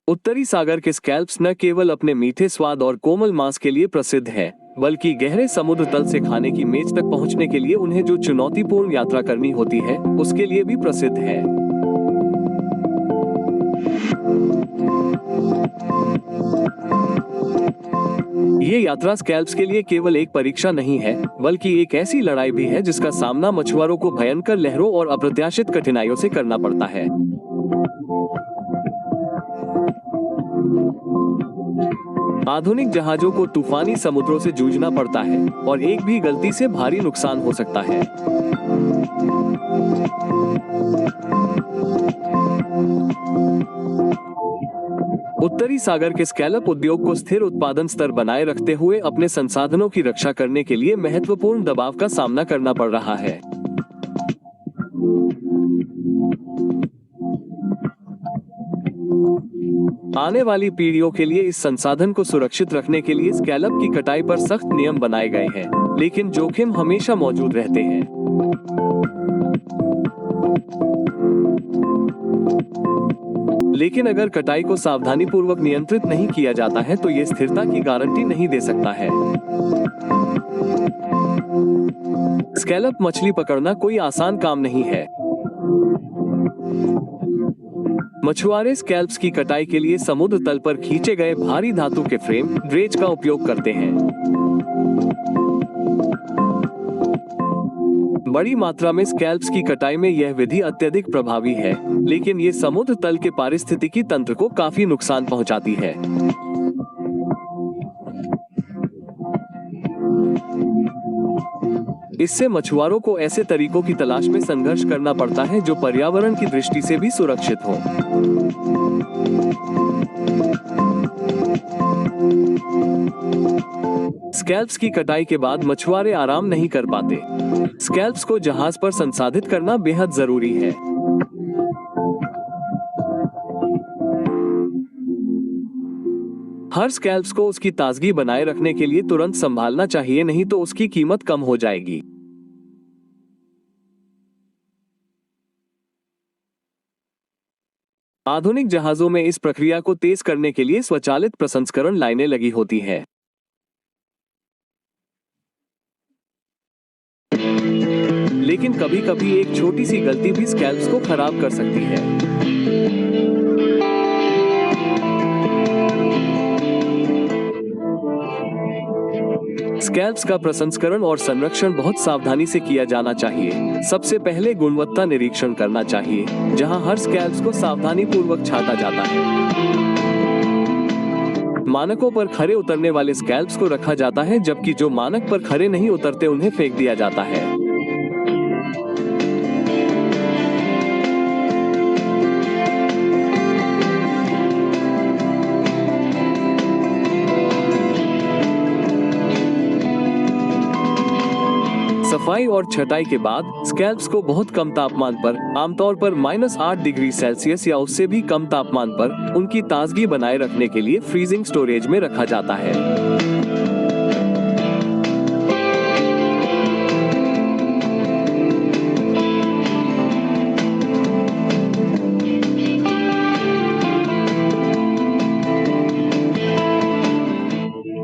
उत्तरी सागर के स्कैल्प्स न केवल अपने मीठे स्वाद और कोमल मांस के लिए प्रसिद्ध है, बल्कि गहरे समुद्र तल से खाने की मेज तक पहुंचने के लिए उन्हें जो चुनौतीपूर्ण यात्रा करनी होती है, उसके लिए भी प्रसिद्ध है। ये यात्रा स्कैल्प्स के लिए केवल एक परीक्षा नहीं है, बल्कि एक ऐसी लड़ाई भी है जिसका सामना मछुआरों को भयंकर लहरों और अप्रत्याशित कठिनाइयों से करना पड़ता है। आधुनिक जहाजों को तूफानी समुद्रों से जूझना पड़ता है और एक भी गलती से भारी नुकसान हो सकता है। उत्तरी सागर के स्कैलप उद्योग को स्थिर उत्पादन स्तर बनाए रखते हुए अपने संसाधनों की रक्षा करने के लिए महत्वपूर्ण दबाव का सामना करना पड़ रहा है। आने वाली पीढ़ियों के लिए इस संसाधन को सुरक्षित रखने के लिए स्कैलप की कटाई पर सख्त नियम बनाए गए हैं, लेकिन जोखिम हमेशा मौजूद रहते हैं। लेकिन अगर कटाई को सावधानीपूर्वक नियंत्रित नहीं किया जाता है तो ये स्थिरता की गारंटी नहीं दे सकता है। स्कैलप मछली पकड़ना कोई आसान काम नहीं है। मछुआरे स्कैल्प्स की कटाई के लिए समुद्र तल पर खींचे गए भारी धातु के फ्रेम ड्रेज का उपयोग करते हैं। बड़ी मात्रा में स्कैल्प्स की कटाई में यह विधि अत्यधिक प्रभावी है, लेकिन ये समुद्र तल के पारिस्थितिकी तंत्र को काफी नुकसान पहुंचाती है। इससे मछुआरों को ऐसे तरीकों की तलाश में संघर्ष करना पड़ता है जो पर्यावरण की दृष्टि से भी सुरक्षित हो। स्कैल्प्स की कटाई के बाद मछुआरे आराम नहीं कर पाते। स्कैल्प्स को जहाज पर संसाधित करना बेहद जरूरी है। हर स्कैल्प्स को उसकी ताजगी बनाए रखने के लिए तुरंत संभालना चाहिए, नहीं तो उसकी कीमत कम हो जाएगी। आधुनिक जहाजों में इस प्रक्रिया को तेज करने के लिए स्वचालित प्रसंस्करण लाइनें लगी होती हैं। लेकिन कभी-कभी एक छोटी सी गलती भी स्कैल्प्स को खराब कर सकती है। स्कैल्प्स का प्रसंस्करण और संरक्षण बहुत सावधानी से किया जाना चाहिए। सबसे पहले गुणवत्ता निरीक्षण करना चाहिए, जहां हर स्कैल्प्स को सावधानीपूर्वक छांटा जाता है। मानकों पर खरे उतरने वाले स्कैल्प्स को रखा जाता है, जबकि जो मानक पर खरे नहीं उतरते उन्हें फेंक दिया जाता है। सफाई और छटाई के बाद स्कैल्प्स को बहुत कम तापमान पर, आमतौर पर -8 डिग्री सेल्सियस या उससे भी कम तापमान पर, उनकी ताजगी बनाए रखने के लिए फ्रीजिंग स्टोरेज में रखा जाता है।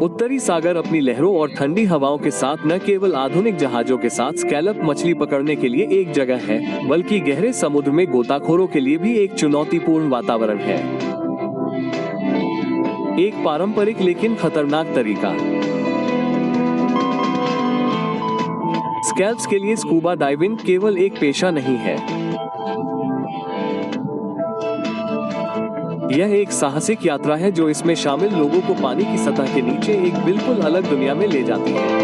उत्तरी सागर अपनी लहरों और ठंडी हवाओं के साथ न केवल आधुनिक जहाजों के साथ स्कैलप मछली पकड़ने के लिए एक जगह है, बल्कि गहरे समुद्र में गोताखोरों के लिए भी एक चुनौतीपूर्ण वातावरण है। एक पारंपरिक लेकिन खतरनाक तरीका। स्कैल्प्स के लिए स्कूबा डाइविंग केवल एक पेशा नहीं है, यह एक साहसिक यात्रा है जो इसमें शामिल लोगों को पानी की सतह के नीचे एक बिल्कुल अलग दुनिया में ले जाती है।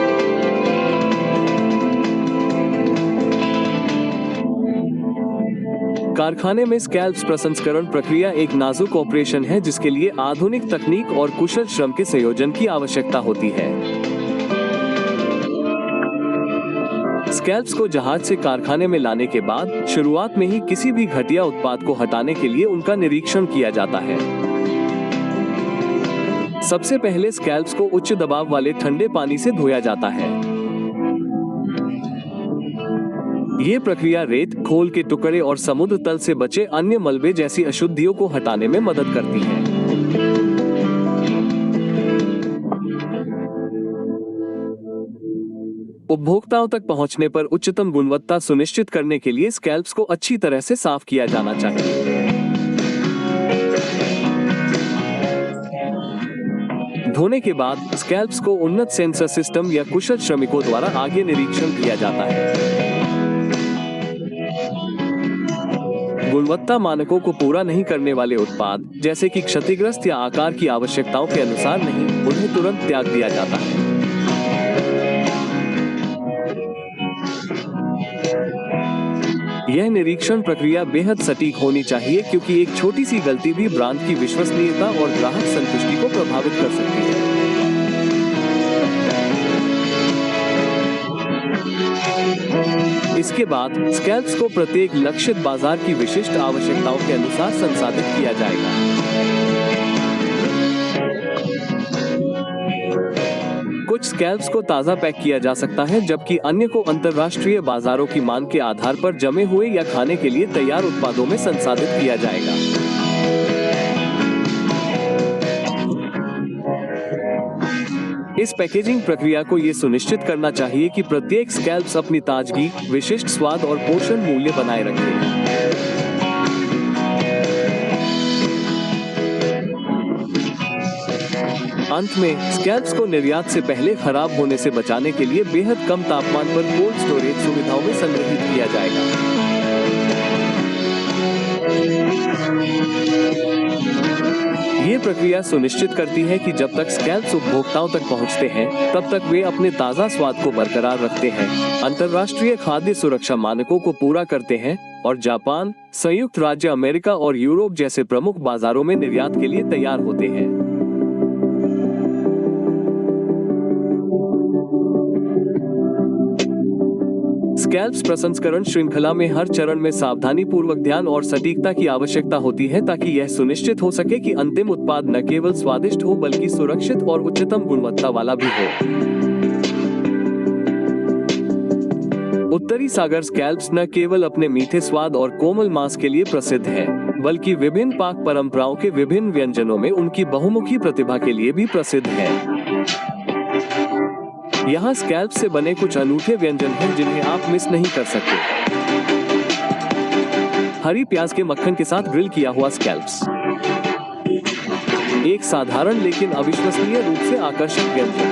कारखाने में स्कैल्प्स प्रसंस्करण प्रक्रिया एक नाजुक ऑपरेशन है, जिसके लिए आधुनिक तकनीक और कुशल श्रम के संयोजन की आवश्यकता होती है। स्कैल्प्स को जहाज से कारखाने में लाने के बाद शुरुआत में ही किसी भी घटिया उत्पाद को हटाने के लिए उनका निरीक्षण किया जाता है। सबसे पहले स्कैल्प्स को उच्च दबाव वाले ठंडे पानी से धोया जाता है। ये प्रक्रिया रेत, खोल के टुकड़े और समुद्र तल से बचे अन्य मलबे जैसी अशुद्धियों को हटाने में मदद करती है। उपभोक्ताओं तक पहुंचने पर उच्चतम गुणवत्ता सुनिश्चित करने के लिए स्कैल्प्स को अच्छी तरह से साफ किया जाना चाहिए। धोने के बाद स्कैल्प्स को उन्नत सेंसर सिस्टम या कुशल श्रमिकों द्वारा आगे निरीक्षण किया जाता है। गुणवत्ता मानकों को पूरा नहीं करने वाले उत्पाद, जैसे कि क्षतिग्रस्त या आकार की आवश्यकताओं के अनुसार नहीं, उन्हें तुरंत त्याग दिया जाता है। यह निरीक्षण प्रक्रिया बेहद सटीक होनी चाहिए क्योंकि एक छोटी सी गलती भी ब्रांड की विश्वसनीयता और ग्राहक संतुष्टि को प्रभावित कर सकती है। इसके बाद स्कैल्प्स को प्रत्येक लक्षित बाजार की विशिष्ट आवश्यकताओं के अनुसार संसाधित किया जाएगा। कुछ स्कैल्प्स को ताज़ा पैक किया जा सकता है, जबकि अन्य को अंतर्राष्ट्रीय बाजारों की मांग के आधार पर जमे हुए या खाने के लिए तैयार उत्पादों में संसाधित किया जाएगा। इस पैकेजिंग प्रक्रिया को ये सुनिश्चित करना चाहिए कि प्रत्येक स्कैल्प्स अपनी ताजगी, विशिष्ट स्वाद और पोषण मूल्य बनाए रखे। अंत में स्कैल्प्स को निर्यात से पहले खराब होने से बचाने के लिए बेहद कम तापमान पर कोल्ड स्टोरेज सुविधाओं में संग्रहित किया जाएगा। ये प्रक्रिया सुनिश्चित करती है कि जब तक स्कैल्प्स उपभोक्ताओं तक पहुंचते हैं, तब तक वे अपने ताज़ा स्वाद को बरकरार रखते हैं, अंतर्राष्ट्रीय खाद्य सुरक्षा मानकों को पूरा करते हैं और जापान, संयुक्त राज्य अमेरिका और यूरोप जैसे प्रमुख बाजारों में निर्यात के लिए तैयार होते हैं। स्कैल्प्स प्रसंस्करण श्रृंखला में हर चरण में सावधानी पूर्वक ध्यान और सटीकता की आवश्यकता होती है ताकि यह सुनिश्चित हो सके कि अंतिम उत्पाद न केवल स्वादिष्ट हो बल्कि सुरक्षित और उच्चतम गुणवत्ता वाला भी हो। उत्तरी सागर स्कैल्प्स न केवल अपने मीठे स्वाद और कोमल मांस के लिए प्रसिद्ध है, बल्कि विभिन्न पाक परंपराओं के विभिन्न व्यंजनों में उनकी बहुमुखी प्रतिभा के लिए भी प्रसिद्ध है। यहाँ स्कैल्प से बने कुछ अनूठे व्यंजन हैं जिन्हें आप मिस नहीं कर सकते। हरी प्याज के मक्खन के साथ ग्रिल किया हुआ स्कैल्प्स, एक साधारण लेकिन अविश्वसनीय रूप से आकर्षक व्यंजन।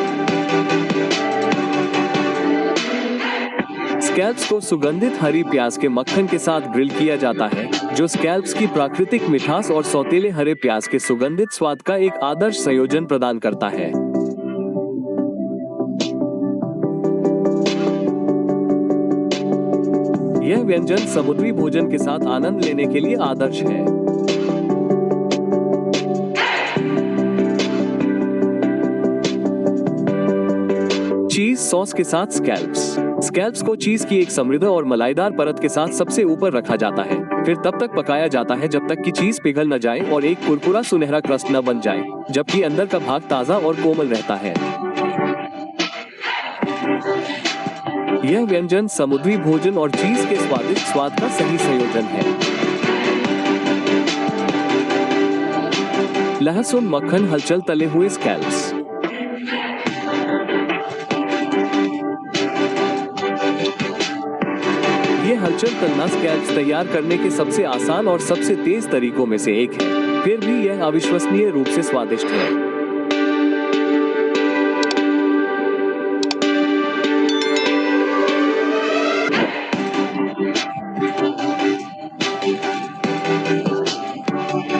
स्कैल्प्स को सुगंधित हरी प्याज के मक्खन के साथ ग्रिल किया जाता है, जो स्कैल्प्स की प्राकृतिक मिठास और सौतेले हरे प्याज के सुगंधित स्वाद का एक आदर्श संयोजन प्रदान करता है। यह व्यंजन समुद्री भोजन के साथ आनंद लेने के लिए आदर्श है। चीज सॉस के साथ स्कैल्प्स। स्कैल्प्स को चीज की एक समृद्ध और मलाईदार परत के साथ सबसे ऊपर रखा जाता है, फिर तब तक पकाया जाता है जब तक कि चीज पिघल न जाए और एक कुरकुरा सुनहरा क्रस्ट न बन जाए, जबकि अंदर का भाग ताजा और कोमल रहता है। यह व्यंजन समुद्री भोजन और चीज के स्वादिष्ट स्वाद का सही संयोजन है। लहसुन मक्खन हलचल तले हुए स्कैल्प्स। ये हलचल तलना स्कैल्प्स तैयार करने के सबसे आसान और सबसे तेज तरीकों में से एक है, फिर भी यह अविश्वसनीय रूप से स्वादिष्ट है।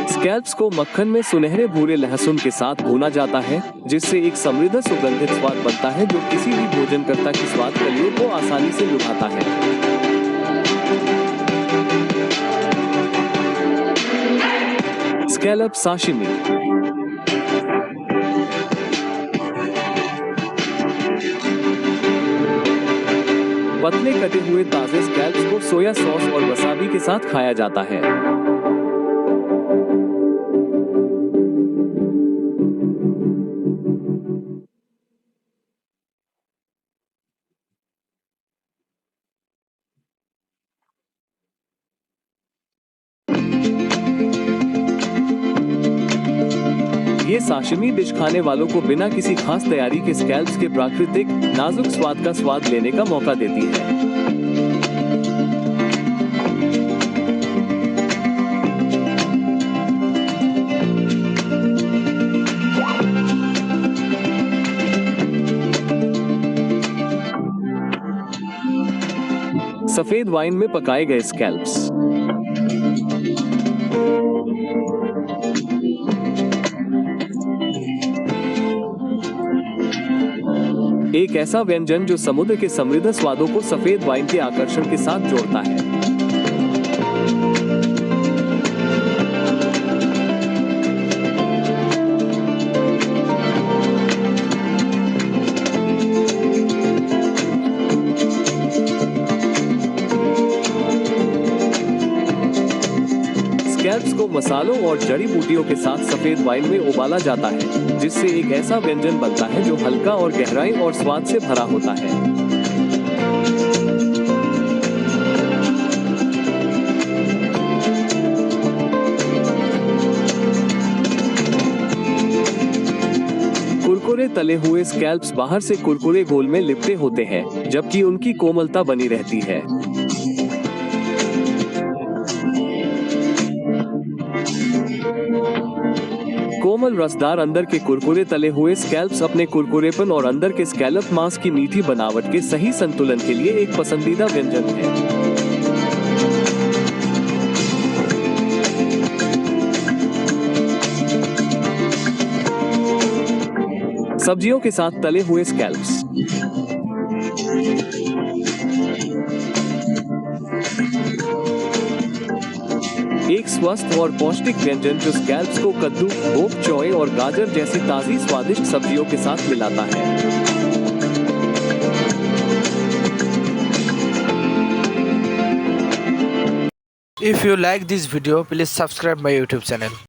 स्कैल्प्स को मक्खन में सुनहरे भूरे लहसुन के साथ भूना जाता है, जिससे एक समृद्ध सुगंधित स्वाद बनता है जो किसी भी भोजनकर्ता की स्वाद कलियों को आसानी से लुभाता है। Scallop sashimi. पतले कटे हुए ताजे स्कैल्प्स को सोया सॉस और वसाबी के साथ खाया जाता है। ये ये साशिमी डिश खाने वालों को बिना किसी खास तैयारी के स्कैल्प्स के प्राकृतिक नाजुक स्वाद का स्वाद लेने का मौका देती है। सफेद वाइन में पकाए गए स्कैल्प्स। एक ऐसा व्यंजन जो समुद्र के समृद्ध स्वादों को सफेद वाइन के आकर्षण के साथ जोड़ता है। स्कैल्प्स को मसालों और जड़ी बूटियों के साथ सफेद वाइन में उबाला जाता है, जिससे एक ऐसा व्यंजन बनता है जो हल्का और गहराई और स्वाद से भरा होता है। कुरकुरे तले हुए स्कैल्प्स बाहर से कुरकुरे घोल में लिपटे होते हैं, जबकि उनकी कोमलता बनी रहती है। कोमल रसदार अंदर के कुरकुरे तले हुए स्कैल्प्स अपने कुरकुरेपन और अंदर के स्कैलप मांस की मीठी बनावट के सही संतुलन के लिए एक पसंदीदा व्यंजन है। सब्जियों के साथ तले हुए स्कैल्प्स। एक स्वस्थ और पौष्टिक व्यंजन जो स्कैल्प्स को कद्दू, बोक चॉय और गाजर जैसी ताजी स्वादिष्ट सब्जियों के साथ मिलाता है। If you like this video, please subscribe my YouTube channel.